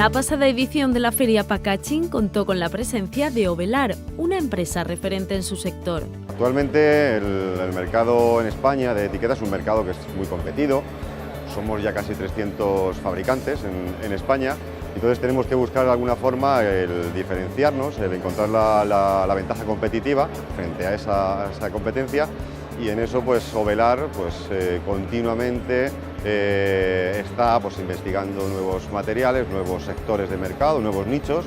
La pasada edición de la Feria Packaging contó con la presencia de Ovelar, una empresa referente en su sector. Actualmente el mercado en España de etiquetas es un mercado que es muy competido. Somos ya casi 300 fabricantes en España, entonces tenemos que buscar de alguna forma el diferenciarnos, el encontrar la ventaja competitiva frente a esa competencia, y en eso pues Ovelar continuamente está investigando nuevos materiales, nuevos sectores de mercado, nuevos nichos,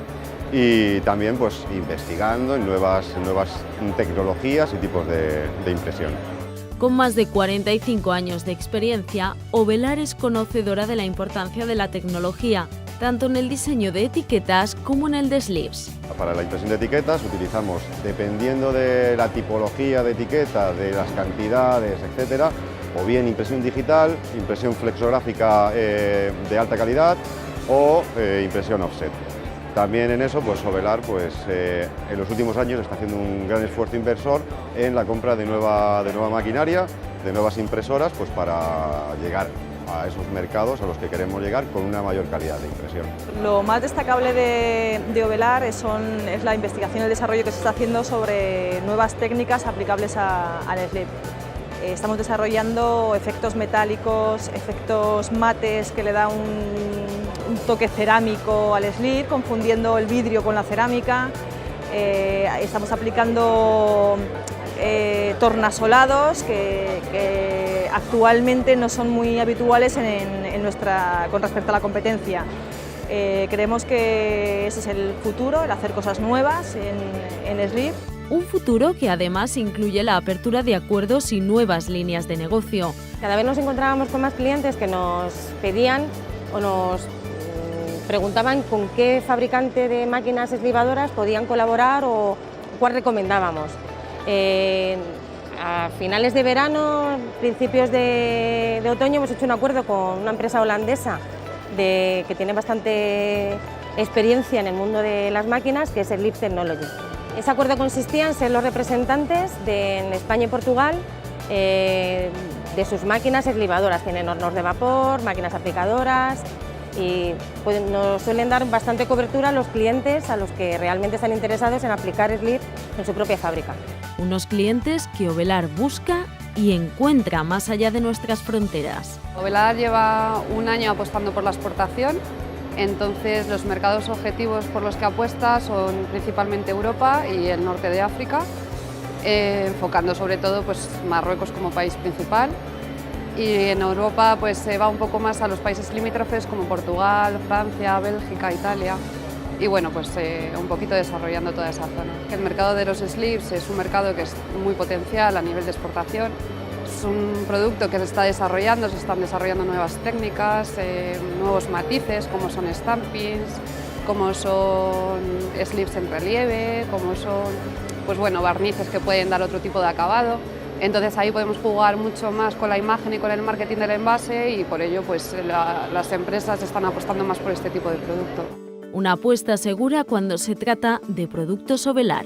y también investigando en nuevas tecnologías y tipos de impresión. Con más de 45 años de experiencia, Ovelar es conocedora de la importancia de la tecnología, tanto en el diseño de etiquetas como en el de sleeves. Para la impresión de etiquetas utilizamos, dependiendo de la tipología de etiqueta, de las cantidades, etcétera, o bien impresión digital, impresión flexográfica de alta calidad o impresión offset. También en eso, Ovelar en los últimos años está haciendo un gran esfuerzo inversor en la compra de nueva maquinaria, de nuevas impresoras, para llegar a esos mercados a los que queremos llegar con una mayor calidad de impresión. Lo más destacable de Ovelar es la investigación y el desarrollo que se está haciendo sobre nuevas técnicas aplicables al sleeve. Estamos desarrollando efectos metálicos, efectos mates que le da un toque cerámico al sleeve, confundiendo el vidrio con la cerámica. Estamos aplicando tornasolados que actualmente no son muy habituales con respecto a la competencia. Creemos que ese es el futuro, el hacer cosas nuevas en sleeve. Un futuro que además incluye la apertura de acuerdos y nuevas líneas de negocio. Cada vez nos encontrábamos con más clientes que nos pedían o nos preguntaban con qué fabricante de máquinas eslivadoras podían colaborar o cuál recomendábamos. A finales de verano, principios de otoño, hemos hecho un acuerdo con una empresa holandesa que tiene bastante experiencia en el mundo de las máquinas, que es el Sleeve Technology. Ese acuerdo consistía en ser los representantes en España y Portugal de sus máquinas eslivadoras. Tienen hornos de vapor, máquinas aplicadoras y nos suelen dar bastante cobertura a los clientes a los que realmente están interesados en aplicar sleeve en su propia fábrica. Unos clientes que Ovelar busca y encuentra más allá de nuestras fronteras. Ovelar lleva un año apostando por la exportación. Entonces los mercados objetivos por los que apuesta son principalmente Europa y el norte de África, enfocando sobre todo Marruecos como país principal, y en Europa se va un poco más a los países limítrofes como Portugal, Francia, Bélgica, Italia, y un poquito desarrollando toda esa zona. El mercado de los sleeves es un mercado que es muy potencial a nivel de exportación. Es un producto que se está desarrollando, se están desarrollando nuevas técnicas, nuevos matices, como son stampings, como son sleeves en relieve, como son barnices que pueden dar otro tipo de acabado. Entonces ahí podemos jugar mucho más con la imagen y con el marketing del envase, y por ello las empresas están apostando más por este tipo de producto. Una apuesta segura cuando se trata de productos Ovelar.